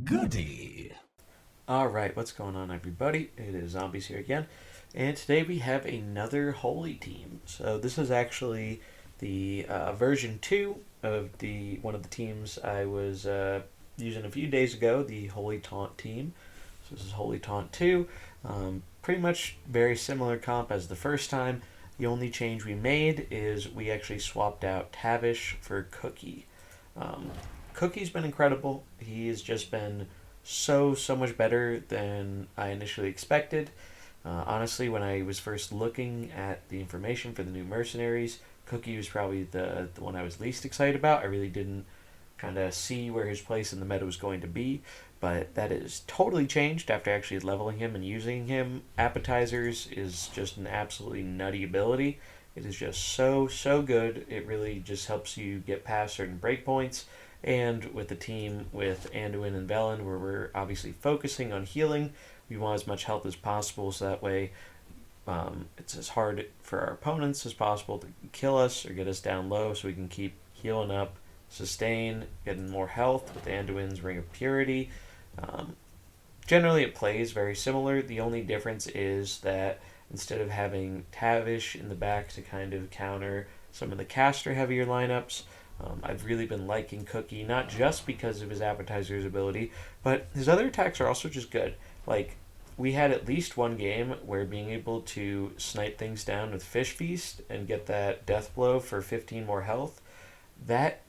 Goody. Alright, what's going on, everybody? It is Zombies here again, and today we have another Holy team. So this is actually the version 2 of the one of the teams I was using a few days ago, the Holy Taunt team. So this is Holy Taunt 2. Pretty much very similar comp as the first time. The only change we made is we actually swapped out Tavish for Cookie. Um, Cookie's been incredible. He has just been so much better than I initially expected. Honestly, when I was first looking at the information for the new Mercenaries, Cookie was probably the one I was least excited about. I really didn't kind of see where his place in the meta was going to be, but that is totally changed after actually leveling him and using him. Appetizers is just an absolutely nutty ability. It is just so good. It really just helps you get past certain breakpoints. And with the team with Anduin and Velen, where we're obviously focusing on healing, we want as much health as possible, so that way it's as hard for our opponents as possible to kill us or get us down low, so we can keep healing up, sustain, getting more health with Anduin's Ring of Purity. Um, Generally, it plays very similar. The only difference is that instead of having Tavish in the back to kind of counter some of the caster heavier lineups, I've really been liking Cookie, not just because of his appetizer's ability, but his other attacks are also just good. Like, we had at least one game where being able to snipe things down with Fish Feast and get that deathblow for 15 more health, that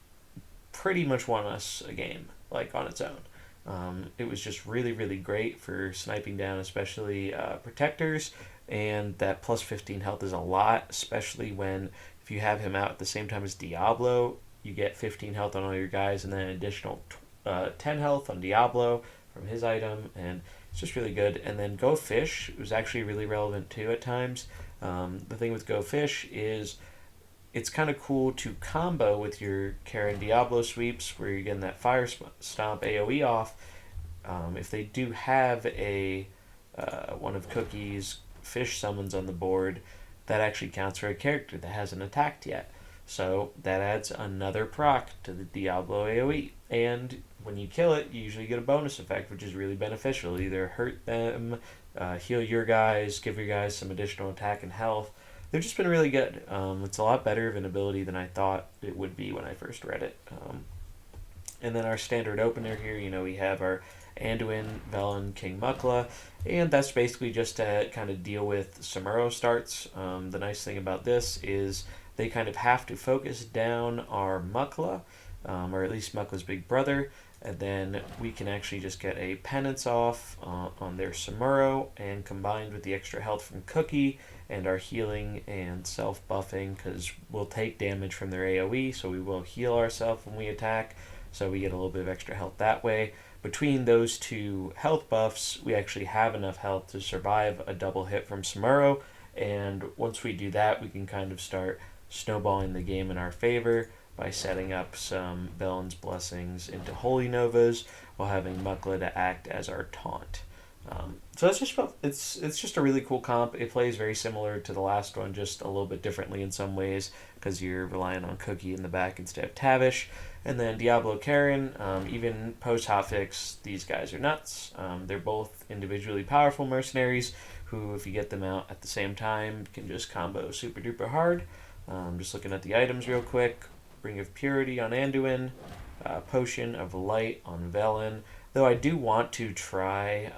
pretty much won us a game, like, on its own. It was just really great for sniping down, especially protectors, and that plus 15 health is a lot, especially when if you have him out at the same time as Diablo, you get 15 health on all your guys, and then an additional 10 health on Diablo from his item, and it's just really good. And then Go Fish was actually really relevant too at times. The thing with Go Fish is it's kind of cool to combo with your Karen Diablo sweeps where you're getting that Fire Stomp AoE off. If they do have a one of Cookie's fish summons on the board, that actually counts for a character that hasn't attacked yet. So that adds another proc to the Diablo AoE. And when you kill it, you usually get a bonus effect, which is really beneficial. Either hurt them, heal your guys, give your guys some additional attack and health. They've just been really good. It's a lot better of an ability than I thought it would be when I first read it. And then our standard opener here, we have our Anduin, Velen, King Mukla, and that's basically just to kind of deal with Samuro starts. The nice thing about this is they kind of have to focus down our Mukla, or at least Mukla's big brother, and then we can actually just get a penance off on their Samuro, and combined with the extra health from Cookie and our healing and self-buffing, because we'll take damage from their AoE, so we will heal ourselves when we attack, so we get a little bit of extra health that way. Between those two health buffs, we actually have enough health to survive a double hit from Samuro, and once we do that, we can kind of start snowballing the game in our favor by setting up some Velen's Blessings into Holy Novas while having Mukla to act as our taunt. So that's just it's just a really cool comp. It plays very similar to the last one, just a little bit differently in some ways because you're relying on Cookie in the back instead of Tavish. And then Diablo Karen, even post hotfix, these guys are nuts. They're both individually powerful mercenaries who, if you get them out at the same time, can just combo super duper hard. Just looking at the items real quick. Ring of Purity on Anduin, Potion of Light on Velen. Though I do want to try,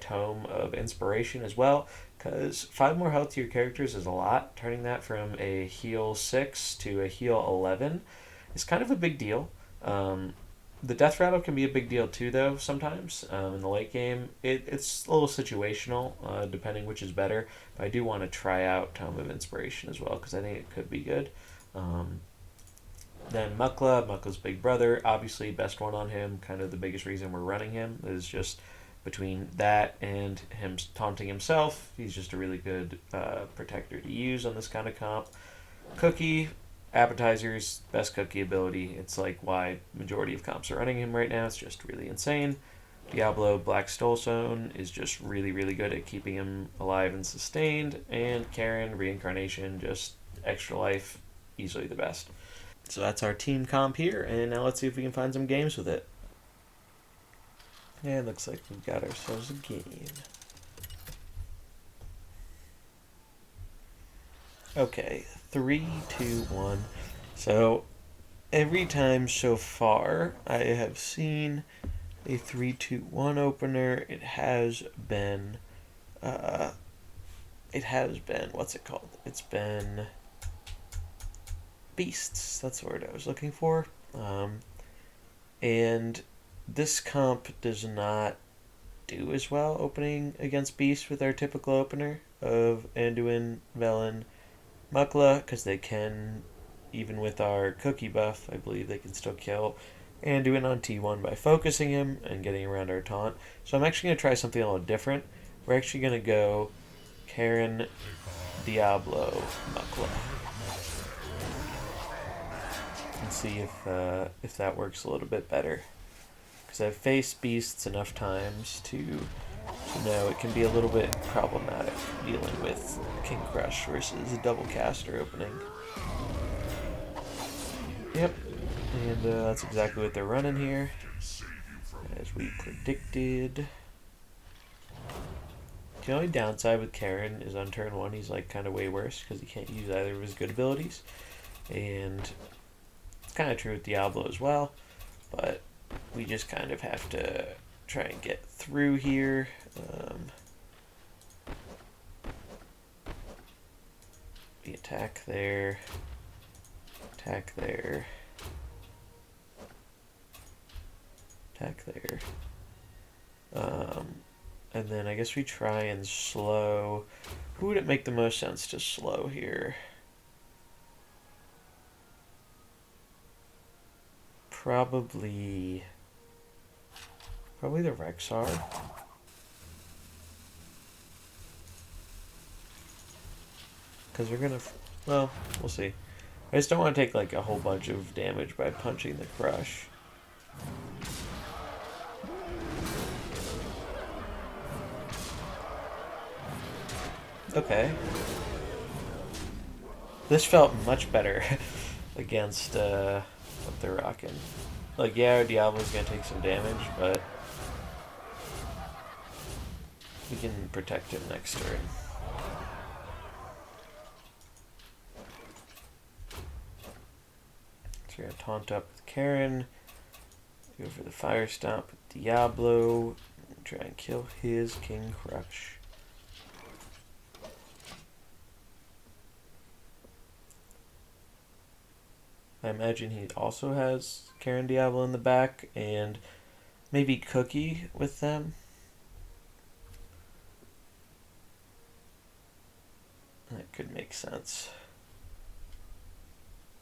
Tome of Inspiration as well, because 5 more health to your characters is a lot. Turning that from a heal 6 to a heal 11 is kind of a big deal. The Death Rattle can be a big deal too, though, sometimes. In the late game, it's a little situational, depending which is better. But I do want to try out Tome of Inspiration as well, because I think it could be good. Then Mukla's big brother, obviously best one on him. Kind of the biggest reason we're running him is just between that and him taunting himself. He's just a really good protector to use on this kind of comp. Cookie, appetizers, best Cookie ability. It's like why majority of comps are running him right now. It's just really insane. Diablo Black Stolestone is just really good at keeping him alive and sustained. And Karen, Reincarnation, just extra life, easily the best. So that's our team comp here, and now let's see if we can find some games with it. And looks like we've got ourselves a game. Okay, 3, 2, 1. So every time so far I have seen a 3, 2, 1 opener, it has been what's it called? It's been beasts. That's the word I was looking for. And this comp does not do as well opening against beasts with our typical opener of Anduin, Velen, Mukla, because they can, even with our cookie buff, I believe they can still kill Anduin on T1 by focusing him and getting around our taunt. So I'm actually going to try something a little different. We're actually going to go Karen, Diablo, Mukla. And see if that works a little bit better. Because I've faced beasts enough times to know it can be a little bit problematic dealing with King Crush versus a double caster opening. Yep, and that's exactly what they're running here, as we predicted. The only downside with Karen is on turn 1 he's like kind of way worse because he can't use either of his good abilities, and it's kind of true with Diablo as well, but we just kind of have to try and get through here. We attack there, attack there, attack there. And then I guess we try and slow. Who would it make the most sense to slow here? Probably the Rexar. Because we're gonna, well, we'll see. I just don't want to take like a whole bunch of damage by punching the Crush. Okay. This felt much better against what they're rocking. Like, yeah, Diablo's gonna take some damage, but we can protect him next turn. So we're gonna taunt up with Karen, go for the Fire Stomp with Diablo, and try and kill his King Crush. I imagine he also has Karen Diablo in the back and maybe Cookie with them. That could make sense.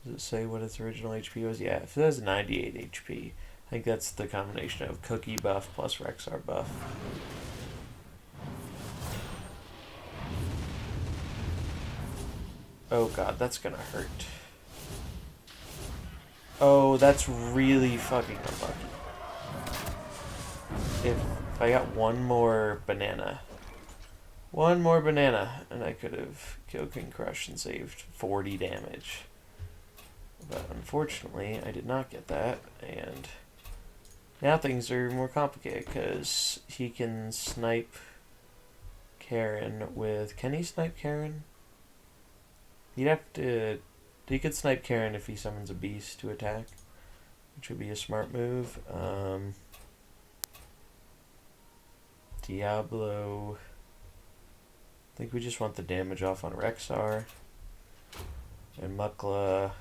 Does it say what its original HP was? Yeah, if it has 98 HP, I think that's the combination of Cookie buff plus Rexar buff. Oh god, that's gonna hurt. Oh, that's really fucking unlucky. If I got one more banana, and I could have killed King Crush and saved 40 damage. But unfortunately, I did not get that, and now things are more complicated, because he can snipe Karen with... Can he snipe Karen? He'd have to... He could snipe Karen if he summons a beast to attack, which would be a smart move. Diablo... I think we just want the damage off on Rexar. And Mukla...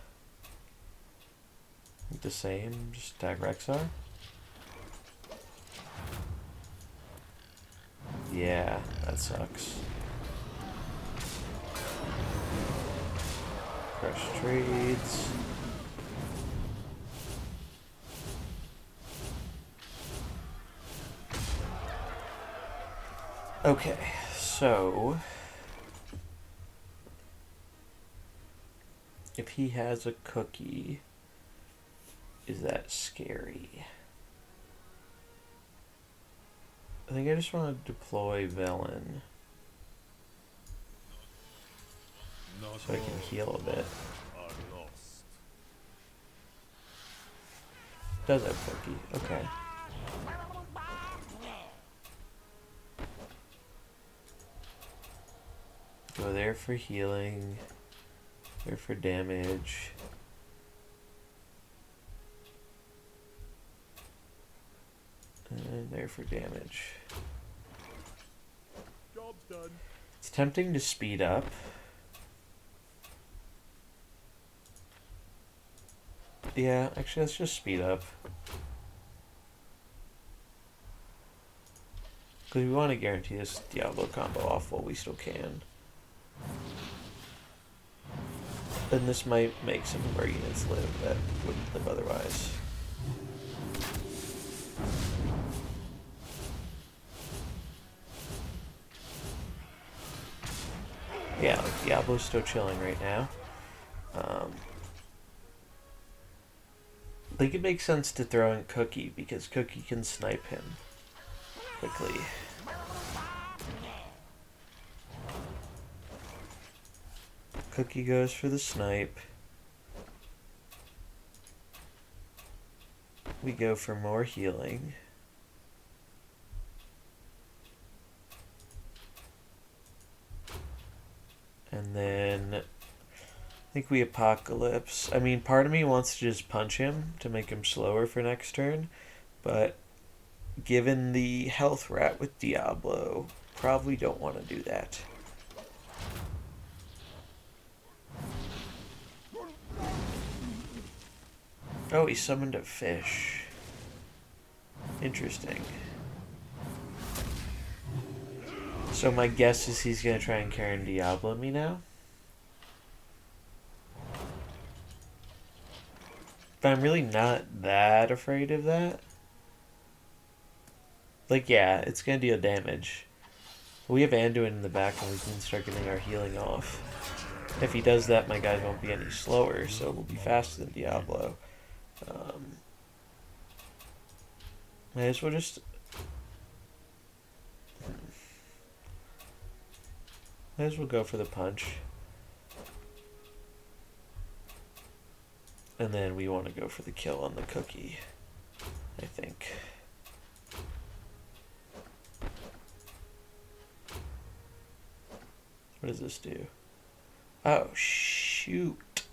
the same, just attack Rexar. Yeah, that sucks. Crush trades. Okay, so if he has a cookie, is that scary? I think I just want to deploy Velen so I can heal a bit. Does have cookie, okay. Go there for healing. There for damage. And there for damage. Job's done. It's tempting to speed up. Yeah, actually, let's just speed up. Because we want to guarantee this Diablo combo off while we still can. And this might make some of our units live that wouldn't live otherwise. Yeah, like Diablo's still chilling right now. I think it makes sense to throw in Cookie because Cookie can snipe him quickly. Cookie goes for the snipe. We go for more healing. And then I think we Apocalypse. I mean, part of me wants to just punch him to make him slower for next turn, but given the health rat with Diablo, probably don't want to do that. Oh, he summoned a fish. Interesting. So my guess is he's going to try and Karen Diablo me now. But I'm really not that afraid of that. Like, yeah, it's going to deal damage. We have Anduin in the back and we can start getting our healing off. If he does that, my guys won't be any slower, so we'll be faster than Diablo. Might as well just... Might as well go for the punch. And then we want to go for the kill on the Cookie, I think. What does this do? Oh, shoot.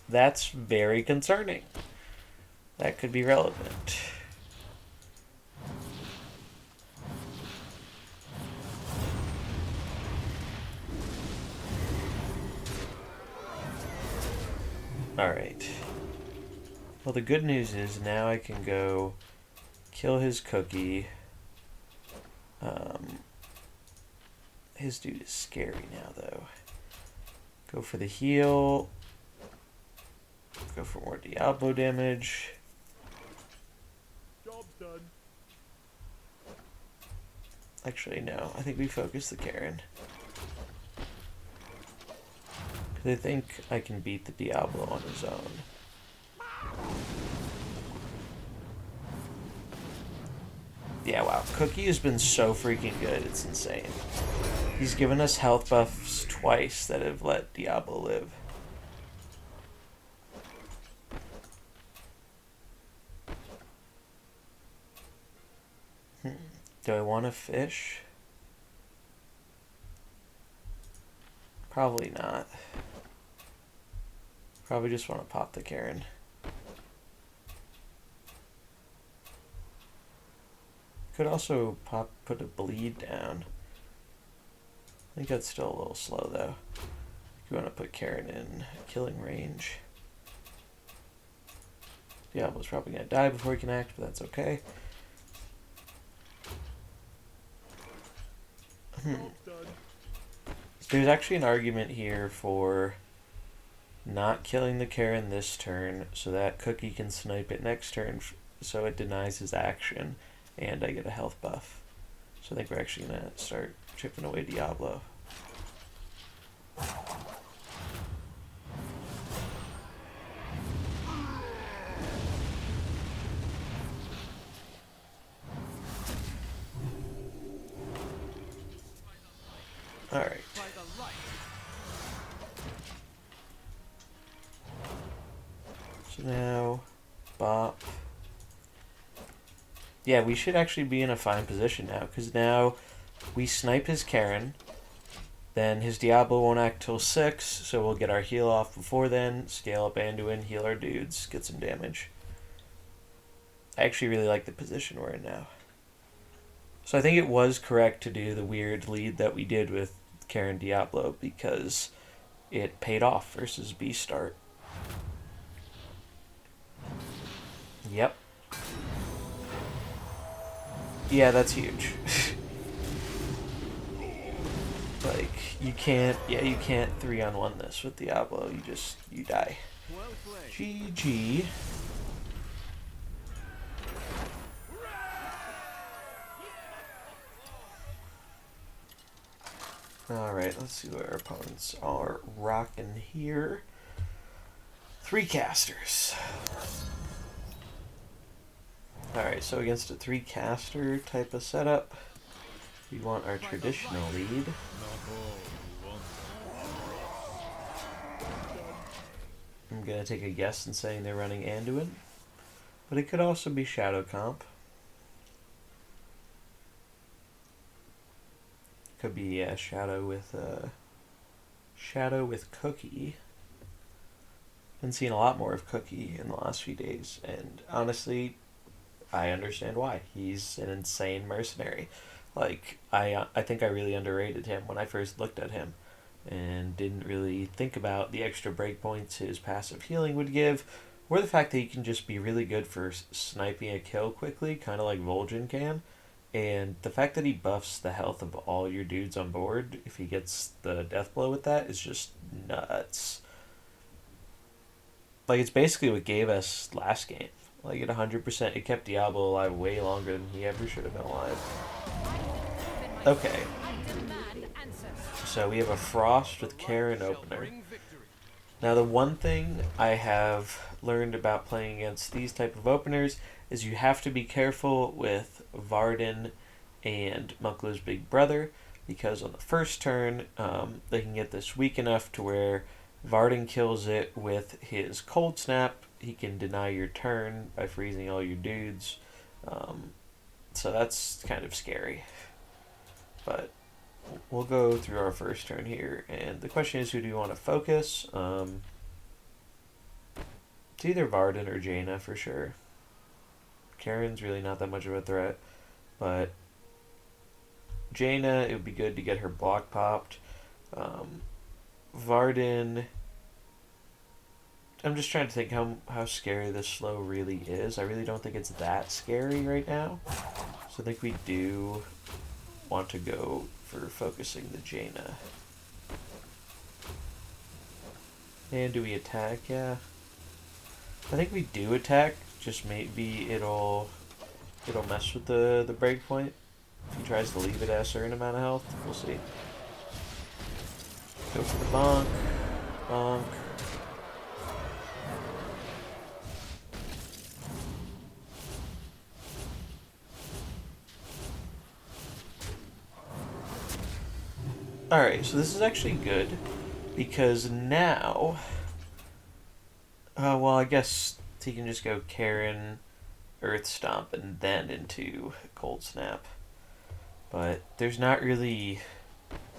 That's very concerning. That could be relevant. Alright. Well, the good news is now I can go kill his Cookie. His dude is scary now, though. Go for the heal. Go for more Diablo damage. Job's done. Actually, no. I think we focus the Karen. Because I think I can beat the Diablo on his own. Yeah, wow. Cookie has been so freaking good. It's insane. He's given us health buffs twice that have let Diablo live. Do I want to fish? Probably not. Probably just want to pop the Karen. Could also put a bleed down. I think that's still a little slow though. You want to put Karen in killing range. Diablo's probably going to die before he can act, but that's okay. There's actually an argument here for not killing the Karen this turn so that Cookie can snipe it next turn so it denies his action and I get a health buff. So I think we're actually going to start chipping away Diablo. Alright. So now, bop. Yeah, we should actually be in a fine position now, because now we snipe his Karen, Then his Diablo won't act till 6, so we'll get our heal off before then, scale up Anduin, heal our dudes, get some damage. I actually really like the position we're in now. So I think it was correct to do the weird lead that we did with Karen Diablo because it paid off versus Beast Start. Yep. Yeah, that's huge. Like, you can't 3-on-1 this with Diablo. You die. GG. Alright, let's see what our opponents are rocking here. 3 casters. Alright, so against a 3 caster type of setup, we want our traditional lead. I'm going to take a guess in saying they're running Anduin, but it could also be Shadow Comp. Could be Shadow with Cookie. Been seeing a lot more of Cookie in the last few days, and honestly, I understand why. He's an insane mercenary. Like, I think I really underrated him when I first looked at him and didn't really think about the extra breakpoints his passive healing would give, or the fact that he can just be really good for sniping a kill quickly, kind of like Vol'jin can. And the fact that he buffs the health of all your dudes on board, if he gets the deathblow with that, is just nuts. Like, it's basically what gave us last game. Like, at 100%, it kept Diablo alive way longer than he ever should have been alive. Okay. So we have a Frost with Karen opener. Now, the one thing I have learned about playing against these type of openers is you have to be careful with Varden and Munklu's big brother, because on the first turn, they can get this weak enough to where Varden kills it with his Cold Snap. He can deny your turn by freezing all your dudes. So that's kind of scary. But we'll go through our first turn here. And the question is, who do you want to focus? It's either Varden or Jaina for sure. Karen's really not that much of a threat. But Jaina, it would be good to get her block popped. Varden, I'm just trying to think how scary this slow really is. I really don't think it's that scary right now. So I think we do want to go for focusing the Jaina. And do we attack? Yeah. I think we do attack, just maybe it'll mess with the breakpoint. If he tries to leave it at a certain amount of health, we'll see. Go for the bonk. Bonk. Alright, so this is actually good, because now, well, I guess he can just go Karen, Earth Stomp, and then into Cold Snap. But there's not really,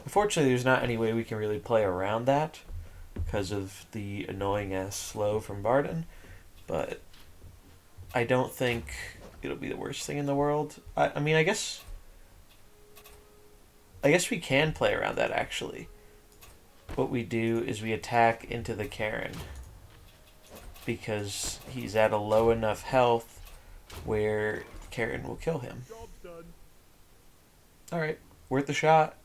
unfortunately, there's not any way we can really play around that because of the annoying ass slow from Varden. But I don't think it'll be the worst thing in the world. I mean, I guess we can play around that, actually. What we do is we attack into the Karen, because he's at a low enough health where Karen will kill him. Alright, worth a shot.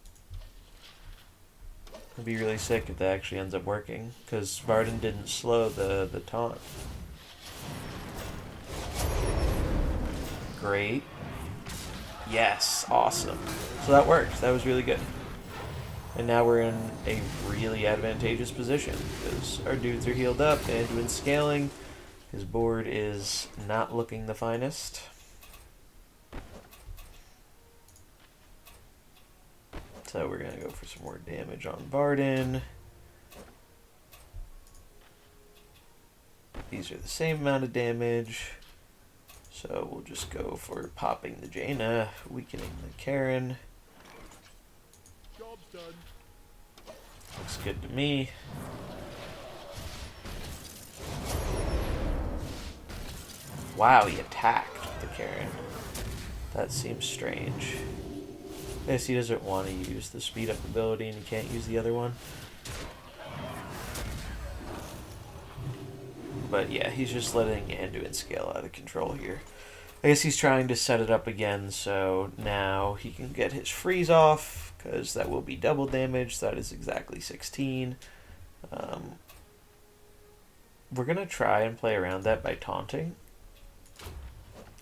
It'd be really sick if that actually ends up working, because Varden didn't slow the taunt. Great. Yes, awesome. So that worked. That was really good. And now we're in a really advantageous position because our dudes are healed up and doing scaling. His board is not looking the finest. So we're going to go for some more damage on Varden. These are the same amount of damage. So we'll just go for popping the Jaina, weakening the Karen. Job's done. Looks good to me. Wow, he attacked the Karen. That seems strange. I guess he doesn't want to use the speed up ability and he can't use the other one. But yeah, he's just letting Anduin scale out of control here. I guess he's trying to set it up again so now he can get his freeze off, because that will be double damage. That is exactly 16. We're going to try and play around that by taunting.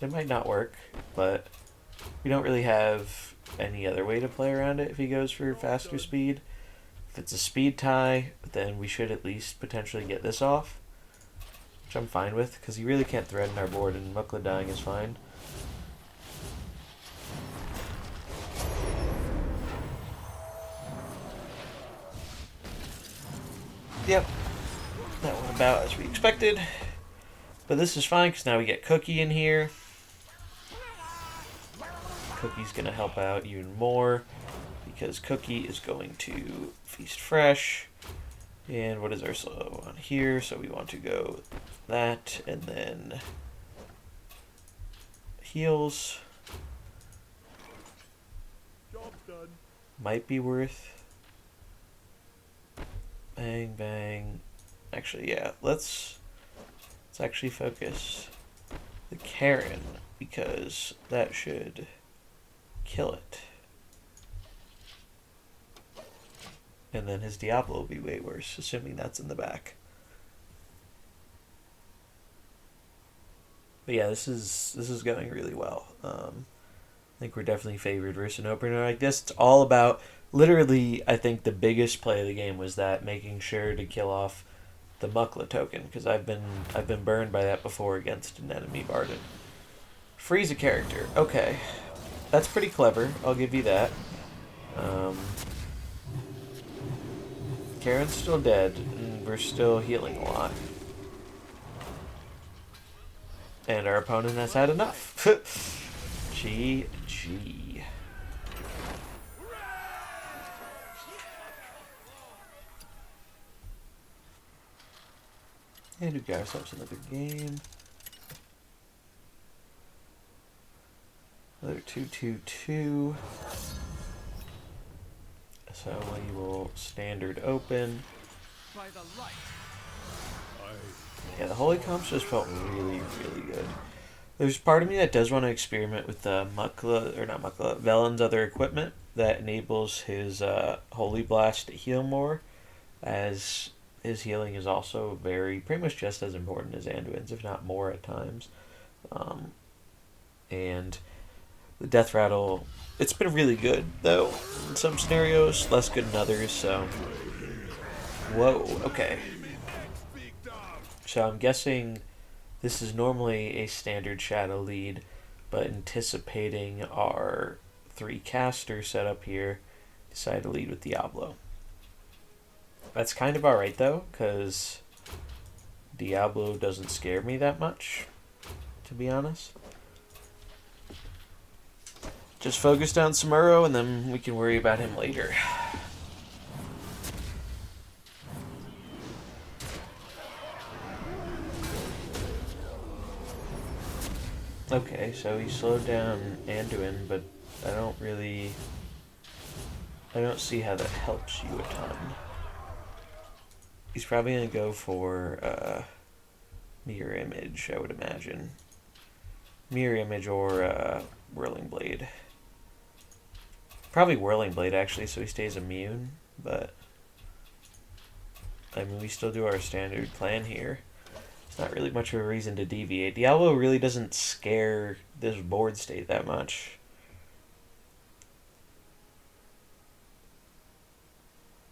It might not work, but we don't really have any other way to play around it if he goes for faster speed. If it's a speed tie, then we should at least potentially get this off, which I'm fine with, because he really can't threaten our board, and Mukla dying is fine. Yep, that went about as we expected, but this is fine, because now we get Cookie in here. Cookie's going to help out even more, because Cookie is going to Feast Fresh. And what is our slow on here? So we want to go that, and then heals. Job done. Might be worth. Bang, bang. Actually, yeah, let's actually focus the Karen, because that should kill it. And then his Diablo will be way worse, assuming that's in the back. But yeah, this is going really well. I think we're definitely favored versus an opener like this. It's all about, literally, I think the biggest play of the game was that, making sure to kill off the Mukla token, because I've been burned by that before against an enemy Barden. Freeze a character. Okay. That's pretty clever, I'll give you that. Karen's still dead, and we're still healing a lot. And our opponent has had enough. GG. And we got ourselves another game. Another 2-2-2. So we will standard open. Yeah, the Holy Comps just felt really, really good. There's part of me that does want to experiment with Mukla, or not Mukla, Velen's other equipment that enables his Holy Blast to heal more, as his healing is also pretty much just as important as Anduin's, if not more at times. And the Death Rattle, it's been really good, though, in some scenarios, less good in others, so... Whoa, okay. So I'm guessing this is normally a standard Shadow lead, but anticipating our 3 caster setup here, decide to lead with Diablo. That's kind of alright, though, because Diablo doesn't scare me that much, to be honest. Just focus down Samuro, and then we can worry about him later. Okay, so he slowed down Anduin, but I don't see how that helps you a ton. He's probably going to go for Mirror Image, I would imagine. Mirror Image or Whirling Blade. Probably Whirling Blade, actually, so he stays immune, but... I mean, we still do our standard plan here. It's not really much of a reason to deviate. Diablo really doesn't scare this board state that much.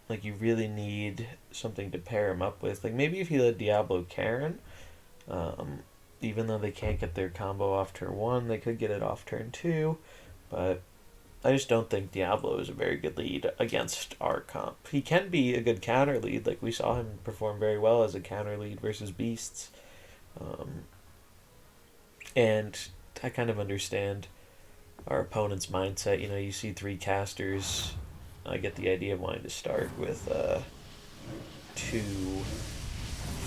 Like, you really need something to pair him up with. Like, maybe if you let Diablo Karen, even though they can't get their combo off turn 1, they could get it off turn 2, but I just don't think Diablo is a very good lead against our comp. He can be a good counter lead, like we saw him perform very well as a counter lead versus Beasts. And I kind of understand our opponent's mindset. You know, you see 3 casters, I get the idea of wanting to start with two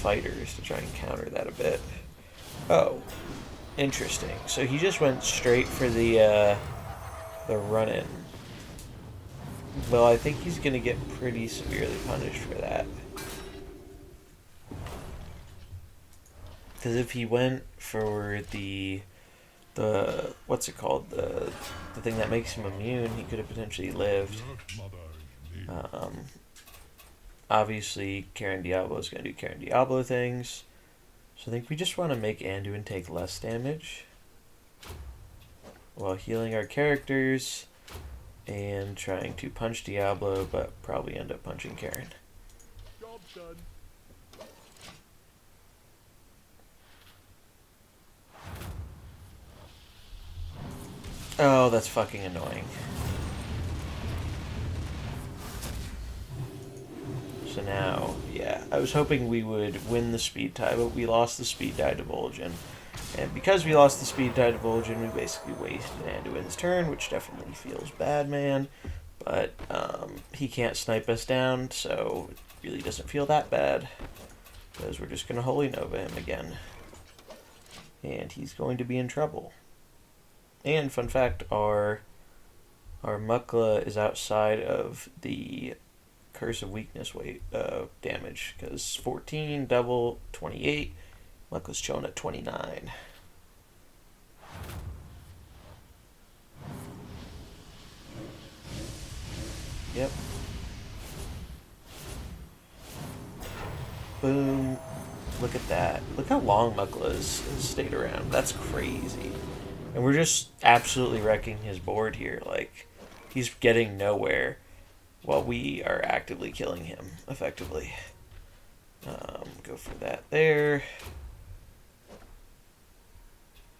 fighters to try and counter that a bit. Oh, interesting. So he just went straight for the run-in. Well, I think he's going to get pretty severely punished for that. Because if he went for the what's it called, the thing that makes him immune, he could have potentially lived. Obviously, Karen Diablo is going to do Karen Diablo things. So I think we just want to make Anduin take less damage while healing our characters and trying to punch Diablo, but probably end up punching Karen. Job done. Oh, that's fucking annoying. So now, yeah, I was hoping we would win the speed tie, but we lost the speed tie to Vol'jin. And because we lost the speed tie to Vol'jin, we basically wasted Anduin's turn, which definitely feels bad, man. But he can't snipe us down, so it really doesn't feel that bad. Because we're just going to Holy Nova him again. And he's going to be in trouble. And, fun fact, our Mukla is outside of the Curse of Weakness weight damage. Because 14, double, 28. Mukla's chilling at 29. Yep. Boom. Look at that. Look how long Mukla has stayed around. That's crazy. And we're just absolutely wrecking his board here. Like, he's getting nowhere while we are actively killing him, effectively. Go for that there.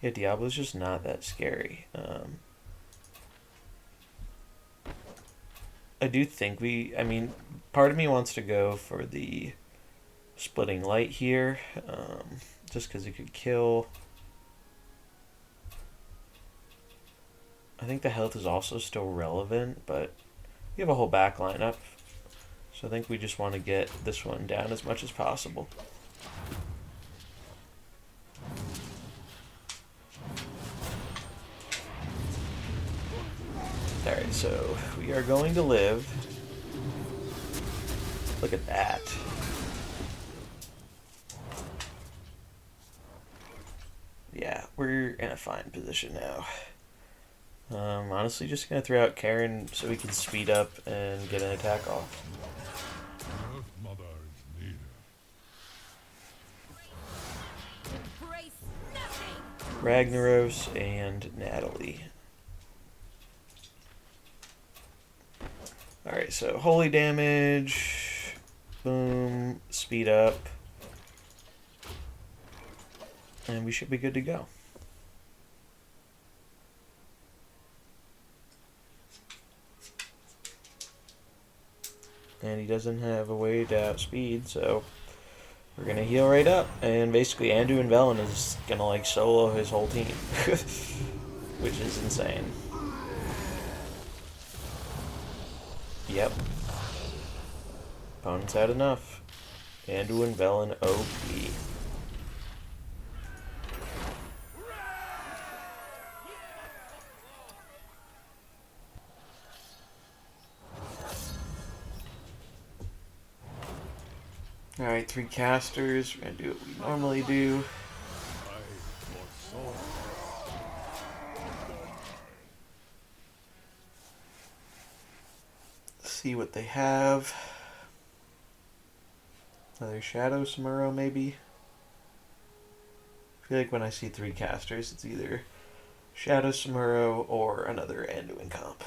Yeah, Diablo's just not that scary. I do think I mean, part of me wants to go for the Splitting Light here, just because it could kill. I think the health is also still relevant, but we have a whole back line up. So I think we just want to get this one down as much as possible. Alright, so we are going to live. Look at that. Yeah, we're in a fine position now. Honestly, just going to throw out Karen so we can speed up and get an attack off. Ragnaros and Natalie. Alright, so holy damage. Boom. Speed up. And we should be good to go. And he doesn't have a way to outspeed, so we're gonna heal right up. And basically Anduin Velen is gonna like solo his whole team. Which is insane. Yep. Opponents had enough. Anduin Velen OP. Alright, 3 casters. We're gonna do what we normally do. See what they have. Another Shadow Samuro, maybe? I feel like when I see 3 casters, it's either Shadow Samuro or another Anduin comp.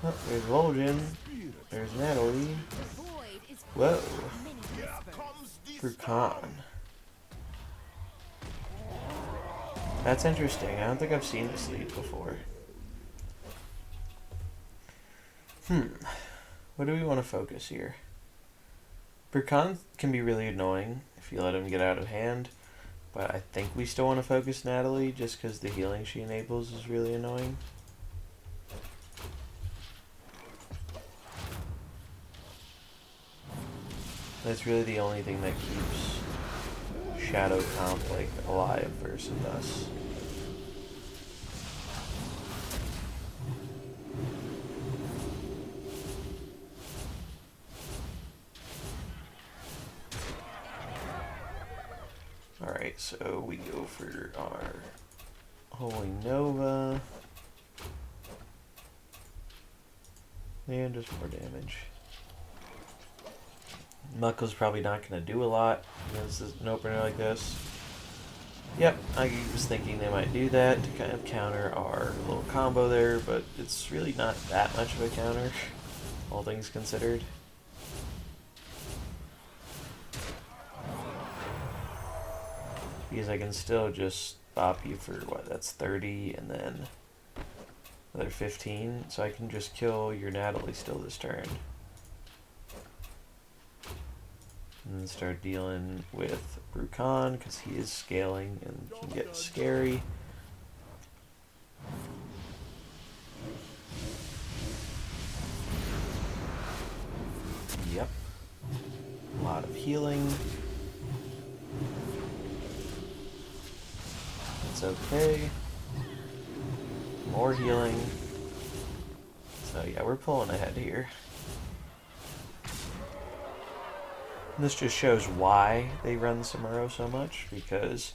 Oh, there's Vol'jin. There's Natalie. Whoa. Furkan. That's interesting. I don't think I've seen this lead before. What do we want to focus here? Furkan can be really annoying if you let him get out of hand, but I think we still want to focus Natalie just because the healing she enables is really annoying. That's really the only thing that keeps Shadow Comp like alive versus us. Alright, so we go for our Holy Nova. And just more damage. Knuckles probably not going to do a lot against an opener like this. Yep, I was thinking they might do that to kind of counter our little combo there, but it's really not that much of a counter, all things considered. Because I can still just bop you for, what, that's 30, and then another 15, so I can just kill your Natalie still this turn. And then start dealing with Brukan, because he is scaling and can get scary. Yep. A lot of healing. It's okay. More healing. So yeah, we're pulling ahead here. And this just shows why they run Samuro so much, because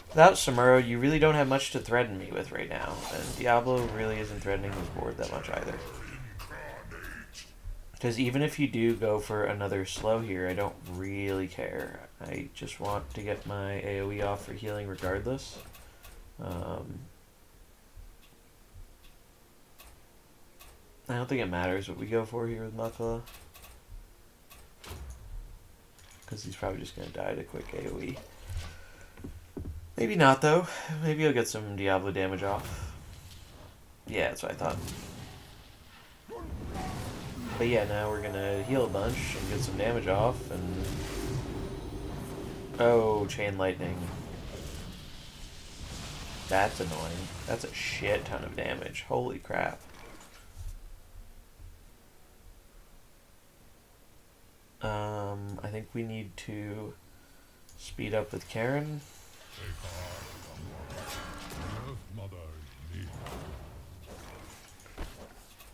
without Samuro, you really don't have much to threaten me with right now, and Diablo really isn't threatening this board that much either. Because even if you do go for another slow here, I don't really care. I just want to get my AoE off for healing regardless. I don't think it matters what we go for here with Makala. Because he's probably just going to die to quick AoE. Maybe not, though. Maybe he'll get some Diablo damage off. Yeah, that's what I thought. But yeah, now we're going to heal a bunch and get some damage off. And oh, Chain Lightning. That's annoying. That's a shit ton of damage. Holy crap. I think we need to speed up with Karen.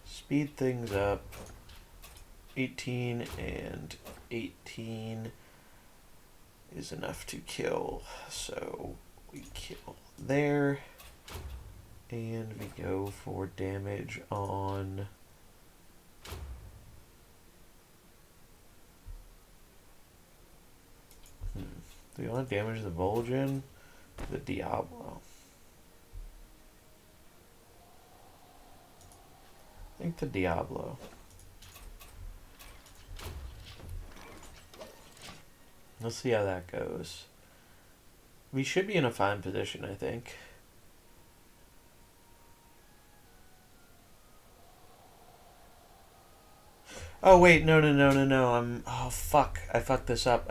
Speed things up. 18 and 18 is enough to kill. So we kill there. And we go for damage on... Do you want to damage the Vol'jin? The Diablo. I think the Diablo. Let's see how that goes. We should be in a fine position, I think. Oh, wait, no. Oh, fuck. I fucked this up.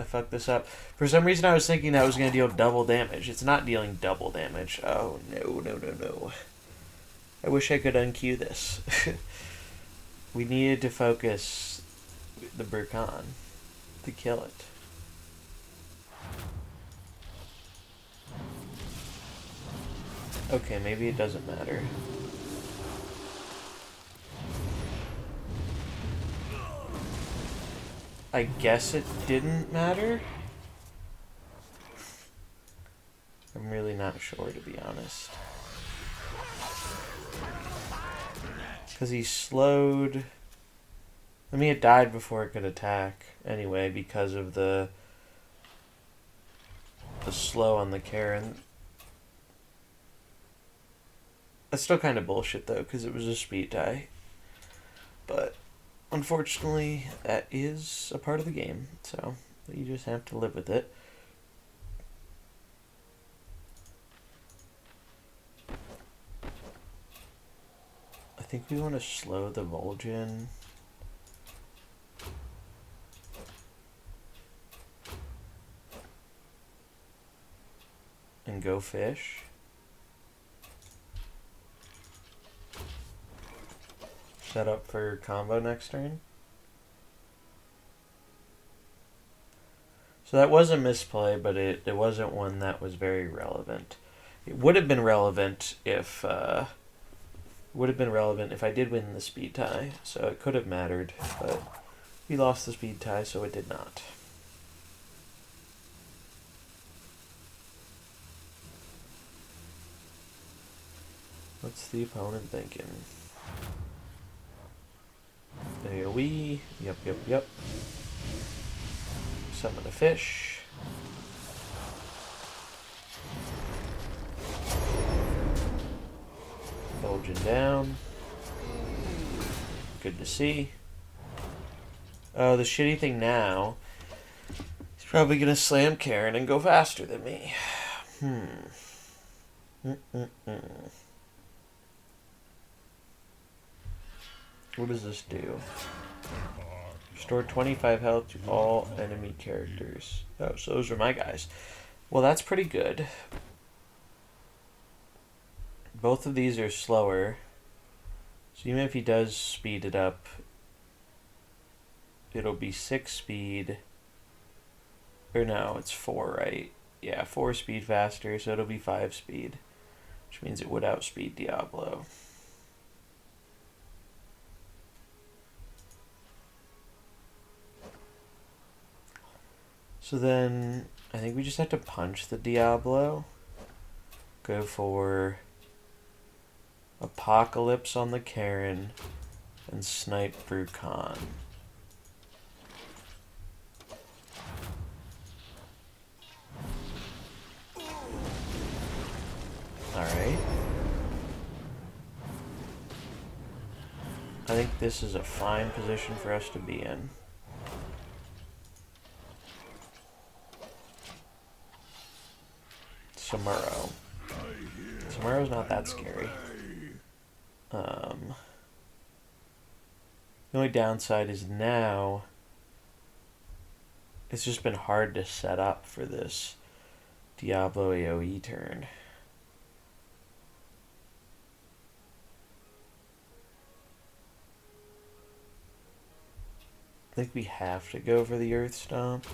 For some reason, I was thinking that was going to deal double damage. It's not dealing double damage. Oh, no. I wish I could unqueue this. We needed to focus the Brukan to kill it. Okay, maybe it doesn't matter. I guess it didn't matter? I'm really not sure, to be honest. Because he slowed... I mean, it died before it could attack anyway because of the slow on the Karen. That's still kind of bullshit, though, because it was a speed die. But... unfortunately, that is a part of the game, so you just have to live with it. I think we want to slow the Vol'jin. And go fish. Set up for combo next turn. So that was a misplay, but it wasn't one that was very relevant. It would have been relevant if I did win the speed tie, so it could have mattered, but we lost the speed tie, so it did not. What's the opponent thinking? AoE. Yep. Summon a fish. Bulging down. Good to see. Oh, the shitty thing now, he's probably gonna slam Karen and go faster than me. What does this do? Restore 25 health to all enemy characters. Oh, so those are my guys. Well, that's pretty good. Both of these are slower. So even if he does speed it up, it'll be 6 speed. Or no, it's 4, right? Yeah, 4 speed faster, so it'll be 5 speed. Which means it would outspeed Diablo. So then, I think we just have to punch the Diablo. Go for Apocalypse on the Karen and snipe Brucon. Alright. I think this is a fine position for us to be in. Samuro. Samuro's not that scary. The only downside is now it's just been hard to set up for this Diablo AoE turn. I think we have to go for the Earth Stomp.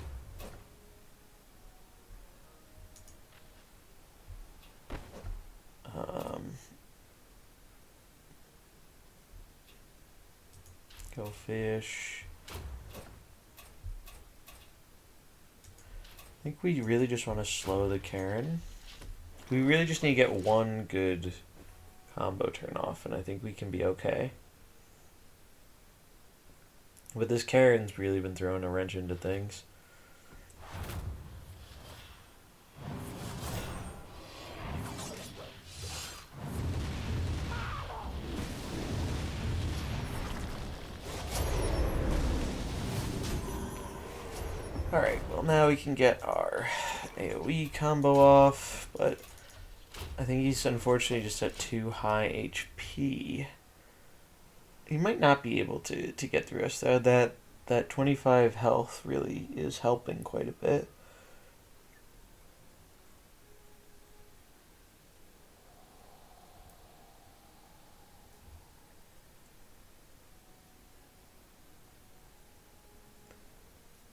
Go fish. I think we really just want to slow the Karen. We really just need to get one good combo turn off, and I think we can be okay. But this Karen's really been throwing a wrench into things. Alright, well now we can get our AoE combo off, but I think he's unfortunately just at too high HP. He might not be able to get through us though. That 25 health really is helping quite a bit.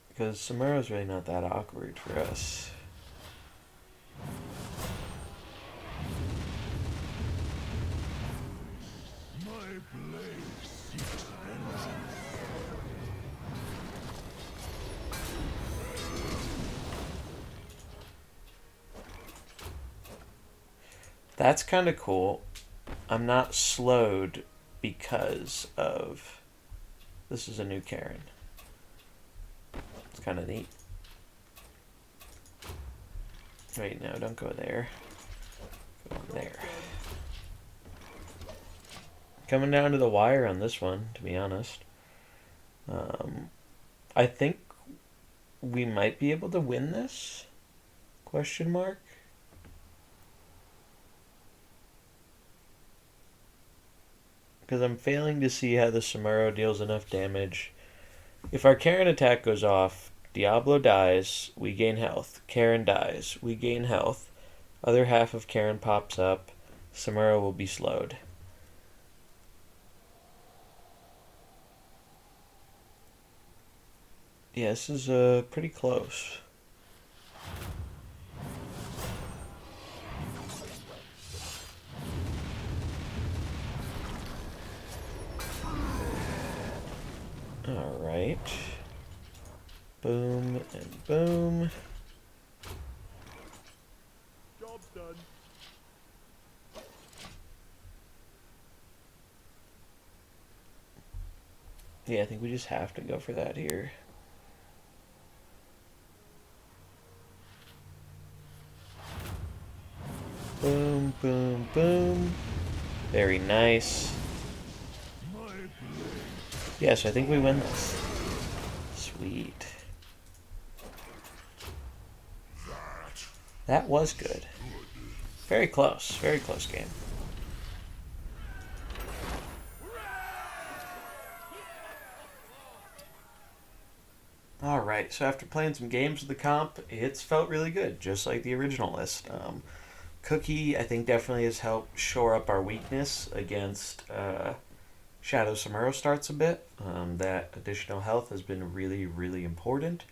Because Samuro's really not that awkward for us. That's kind of cool. I'm not slowed because of... This is a new Karen. It's kind of neat. Wait, no, don't go there. Go there. Coming down to the wire on this one, to be honest. I think we might be able to win this? Question mark? Because I'm failing to see how the Samuro deals enough damage. If our Karen attack goes off, Diablo dies, we gain health. Karen dies, we gain health. Other half of Karen pops up, Samuro will be slowed. Yeah, this is pretty close. and boom. Job's done. Yeah, I think we just have to go for that here. Boom, boom, boom. Very nice. Yeah, so I think we win this. Sweet. That was good. Very close game. Alright, so after playing some games with the comp, it's felt really good, just like the original list. Cookie, I think, definitely has helped shore up our weakness against Shadow Samuro starts a bit. That additional health has been really, really important.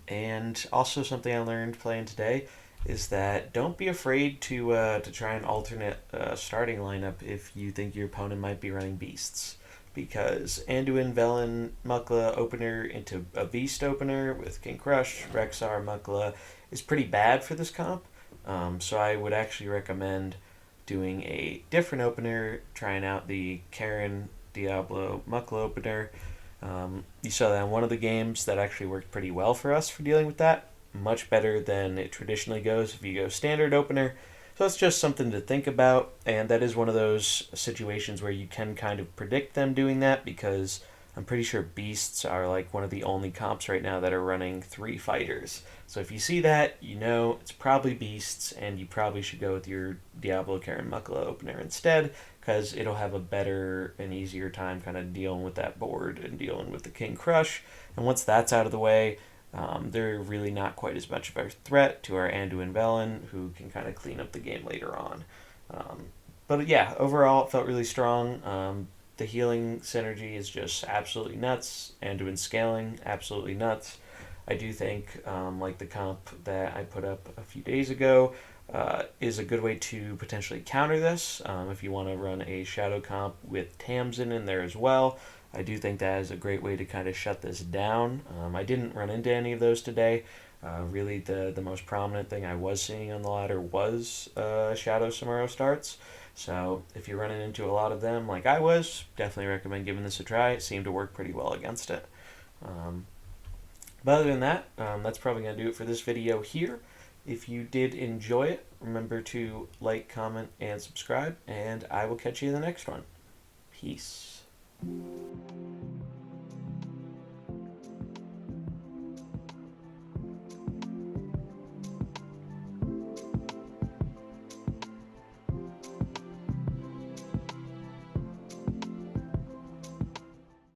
And also something I learned playing today is that don't be afraid to try an alternate starting lineup if you think your opponent might be running beasts. Because Anduin, Velen, Mukla opener into a beast opener with King Crush, Rexar, Mukla is pretty bad for this comp. So I would actually recommend doing a different opener, trying out the Karen Diablo Mukla opener. You saw that in one of the games that actually worked pretty well for us for dealing with that. Much better than it traditionally goes if you go standard opener. So that's just something to think about, and that is one of those situations where you can kind of predict them doing that because I'm pretty sure beasts are like one of the only comps right now that are running 3 fighters. So if you see that, you know it's probably beasts, and you probably should go with your Diablo Karen Mukla opener instead, because it'll have a better and easier time kind of dealing with that board and dealing with the King Crush. And once that's out of the way, they're really not quite as much of a threat to our Anduin Velen, who can kind of clean up the game later on. But yeah, overall, it felt really strong. The healing synergy is just absolutely nuts. Anduin scaling, absolutely nuts. I do think, like the comp that I put up a few days ago, is a good way to potentially counter this. If you want to run a shadow comp with Tamsin in there as well, I do think that is a great way to kind of shut this down. I didn't run into any of those today. Really, the most prominent thing I was seeing on the ladder was Shadow Samuro starts. So if you're running into a lot of them, like I was, definitely recommend giving this a try. It seemed to work pretty well against it. But other than that, that's probably going to do it for this video here. If you did enjoy it, remember to like, comment, and subscribe, and I will catch you in the next one. Peace.